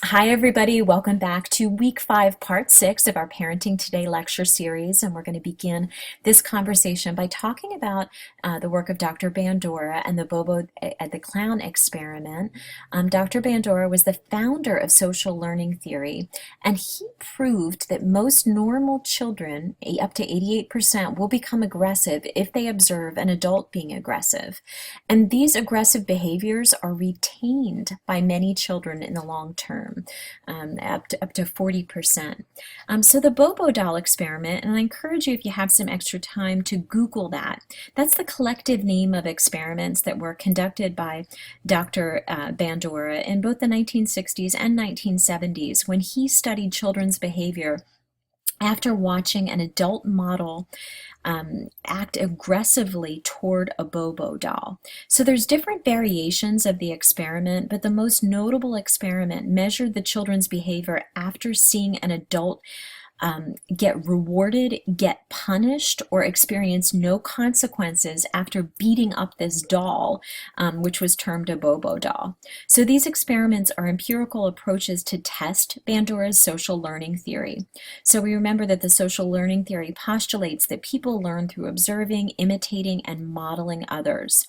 Hi, everybody. Welcome back to week 5, part 6 of our Parenting Today lecture series. And we're going to begin this conversation by talking about the work of Dr. Bandura and the Bobo the Clown experiment. Dr. Bandura was the founder of social learning theory, and he proved that most normal children, up to 88%, will become aggressive if they observe an adult being aggressive. And these aggressive behaviors are retained by many children in the long term. Up to 40%. So the Bobo doll experiment, and I encourage you, if you have some extra time, to Google that. That's the collective name of experiments that were conducted by Dr. Bandura in both the 1960s and 1970s when he studied children's behavior after watching an adult model act aggressively toward a Bobo doll. So there's different variations of the experiment, but the most notable experiment measured the children's behavior after seeing an adult get rewarded, get punished, or experience no consequences after beating up this doll, which was termed a Bobo doll. So these experiments are empirical approaches to test Bandura's social learning theory. So we remember that the social learning theory postulates that people learn through observing, imitating, and modeling others.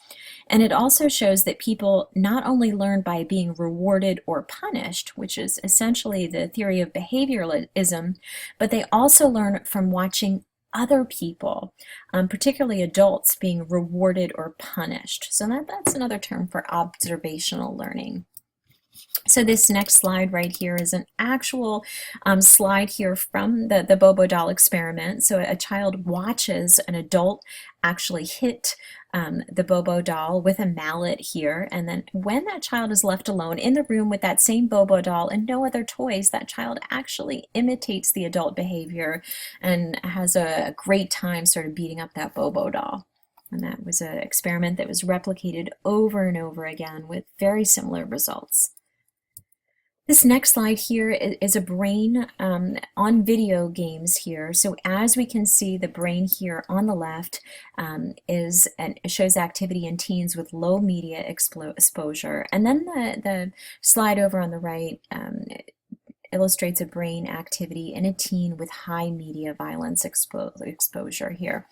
And it also shows that people not only learn by being rewarded or punished, which is essentially the theory of behavioralism, but they also learn from watching other people, particularly adults, being rewarded or punished. So that's another term for observational learning. So this next slide right here is an actual slide here from the Bobo doll experiment. So a child watches an adult actually hit the Bobo doll with a mallet here, and then when that child is left alone in the room with that same Bobo doll and no other toys, that child actually imitates the adult behavior and has a great time sort of beating up that Bobo doll. And that was an experiment that was replicated over and over again with very similar results. This next slide here is a brain on video games here. So as we can see, the brain here on the left shows activity in teens with low media exposure. And then the slide over on the right illustrates a brain activity in a teen with high media violence exposure here.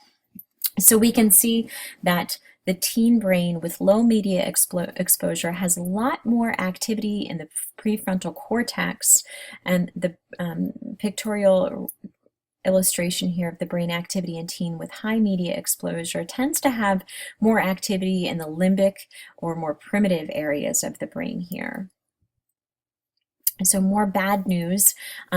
So we can see that the teen brain with low media exposure has a lot more activity in the prefrontal cortex, and the pictorial illustration here of the brain activity in teen with high media exposure tends to have more activity in the limbic or more primitive areas of the brain here. So more bad news,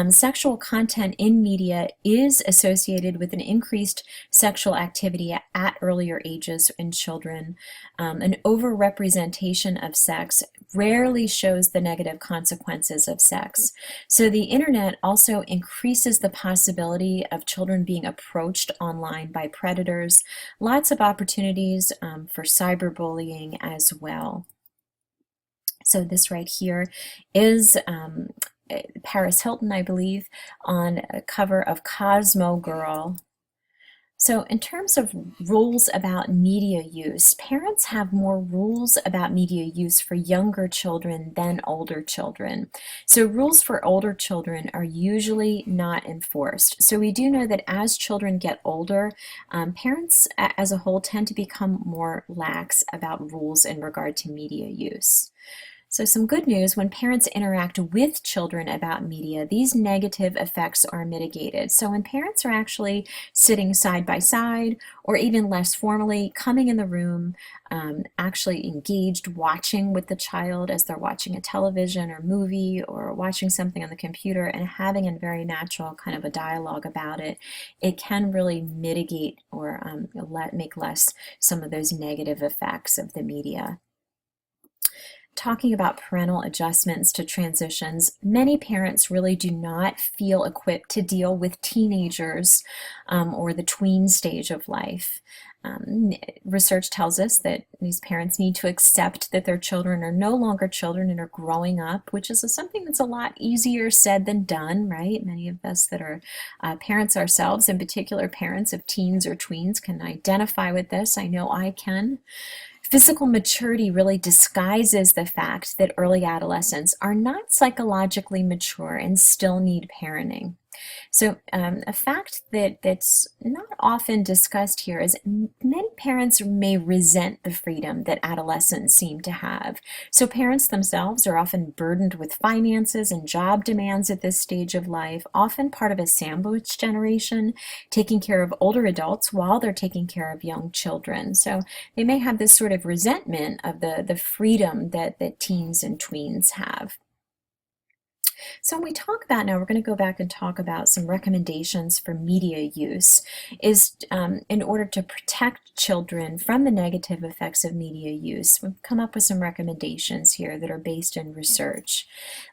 sexual content in media is associated with an increased sexual activity at earlier ages in children. An overrepresentation of sex rarely shows the negative consequences of sex. So the internet also increases the possibility of children being approached online by predators. Lots of opportunities for cyberbullying as well. So this right here is Paris Hilton, I believe, on a cover of Cosmo Girl. So in terms of rules about media use, parents have more rules about media use for younger children than older children. So rules for older children are usually not enforced. So we do know that as children get older, parents as a whole tend to become more lax about rules in regard to media use. So some good news, when parents interact with children about media, these negative effects are mitigated. So when parents are actually sitting side by side, or even less formally, coming in the room, actually engaged, watching with the child as they're watching a television or movie or watching something on the computer and having a very natural kind of a dialogue about it, it can really mitigate or make less some of those negative effects of the media. Talking about parental adjustments to transitions, many parents really do not feel equipped to deal with teenagers or the tween stage of life. Research tells us that these parents need to accept that their children are no longer children and are growing up, which is something that's a lot easier said than done, right? Many of us that are parents ourselves, in particular parents of teens or tweens, can identify with this. I know I can. Physical maturity really disguises the fact that early adolescents are not psychologically mature and still need parenting. So, a fact that's not often discussed here is many parents may resent the freedom that adolescents seem to have. So, parents themselves are often burdened with finances and job demands at this stage of life, often part of a sandwich generation, taking care of older adults while they're taking care of young children. So, they may have this sort of resentment of the freedom that teens and tweens have. So when we talk about now, we're going to go back and talk about some recommendations for media use is in order to protect children from the negative effects of media use. We've come up with some recommendations here that are based in research.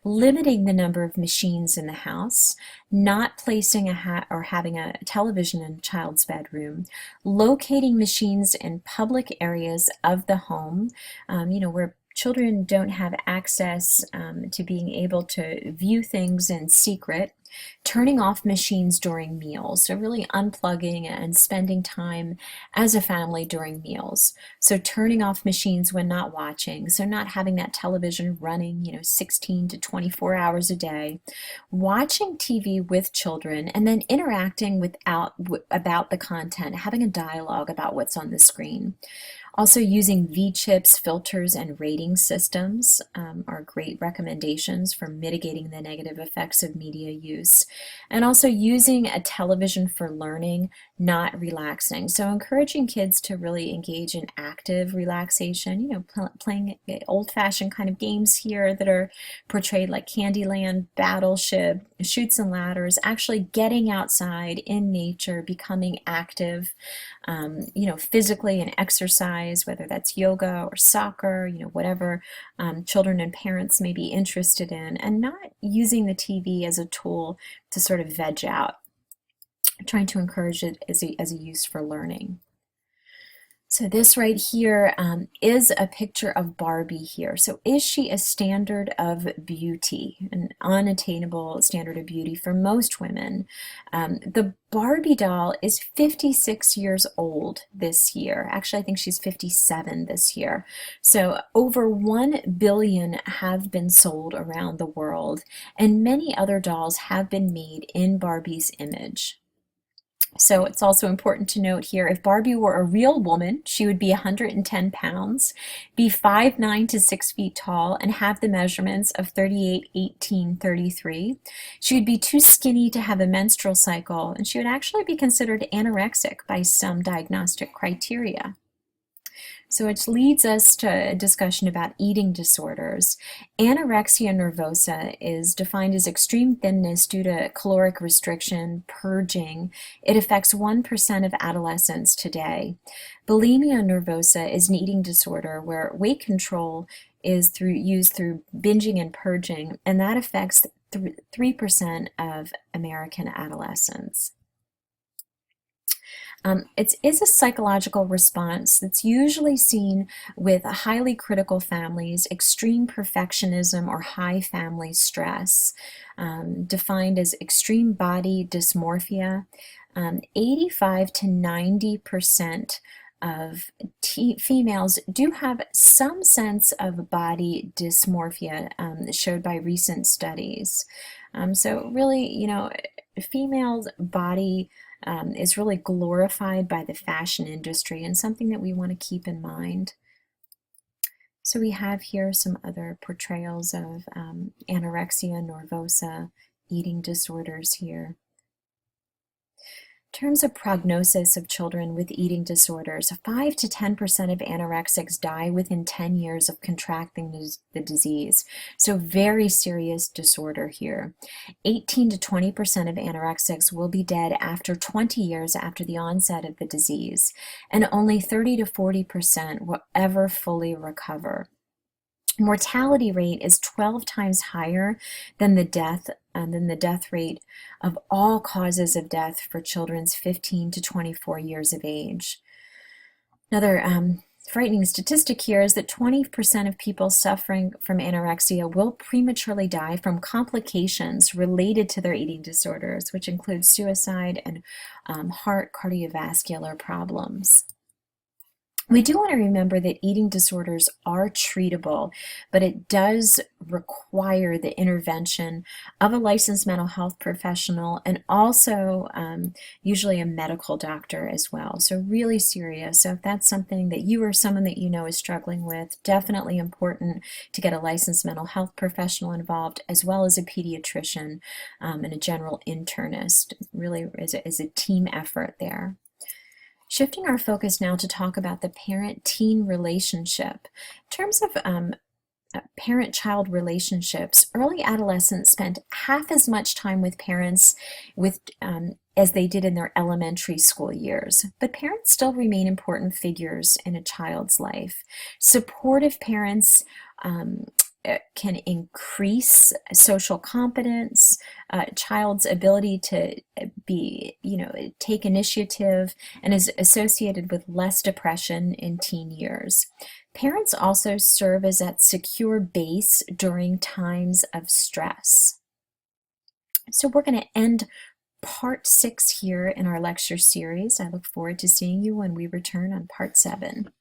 Limiting the number of machines in the house, not placing or having a television in a child's bedroom, locating machines in public areas of the home, where children don't have access to being able to view things in secret, turning off machines during meals, so really unplugging and spending time as a family during meals. So turning off machines when not watching, so not having that television running, 16 to 24 hours a day, watching TV with children, and then interacting about the content, having a dialogue about what's on the screen. Also, using V-chips, filters, and rating systems are great recommendations for mitigating the negative effects of media use. And also using a television for learning, not relaxing. So encouraging kids to really engage in active relaxation, playing old-fashioned kind of games here that are portrayed like Candyland, Battleship, Chutes and Ladders, actually getting outside in nature, becoming active, physically and exercise, whether that's yoga or soccer, whatever children and parents may be interested in, and not using the TV as a tool to sort of veg out, trying to encourage it as a use for learning. So this right here is a picture of Barbie here. So is she a standard of beauty, an unattainable standard of beauty for most women? The Barbie doll is 56 years old this year. Actually, I think she's 57 this year. So over 1 billion have been sold around the world, and many other dolls have been made in Barbie's image. So it's also important to note here, if Barbie were a real woman, she would be 110 pounds, be 5'9" to 6 feet tall, and have the measurements of 38, 18, 33. She would be too skinny to have a menstrual cycle, and she would actually be considered anorexic by some diagnostic criteria. So which leads us to a discussion about eating disorders. Anorexia nervosa is defined as extreme thinness due to caloric restriction, purging. It affects 1% of adolescents today. Bulimia nervosa is an eating disorder where weight control is used through binging and purging, and that affects 3% of American adolescents. It is a psychological response that's usually seen with highly critical families, extreme perfectionism, or high family stress, defined as extreme body dysmorphia. 85 to 90% of females do have some sense of body dysmorphia, showed by recent studies. So really, females' body is really glorified by the fashion industry, and something that we want to keep in mind. So we have here some other portrayals of anorexia nervosa, eating disorders here. In terms of prognosis of children with eating disorders, 5 to 10% of anorexics die within 10 years of contracting the disease. So very serious disorder here. 18 to 20% of anorexics will be dead after 20 years after the onset of the disease, and only 30 to 40% will ever fully recover. Mortality rate is 12 times higher than the death rate of all causes of death for children 15 to 24 years of age. Another frightening statistic here is that 20% of people suffering from anorexia will prematurely die from complications related to their eating disorders, which include suicide and heart cardiovascular problems. We do want to remember that eating disorders are treatable, but it does require the intervention of a licensed mental health professional and also usually a medical doctor as well. So really serious. So if that's something that you or someone that you know is struggling with, definitely important to get a licensed mental health professional involved, as well as a pediatrician and a general internist. Really is a team effort there. Shifting our focus now to talk about the parent-teen relationship. In terms of parent-child relationships, early adolescents spend half as much time with parents as they did in their elementary school years. But parents still remain important figures in a child's life. Supportive parents can increase social competence, child's ability to take initiative, and is associated with less depression in teen years. Parents also serve as that secure base during times of stress. So we're going to end part 6 here in our lecture series. I look forward to seeing you when we return on part 7.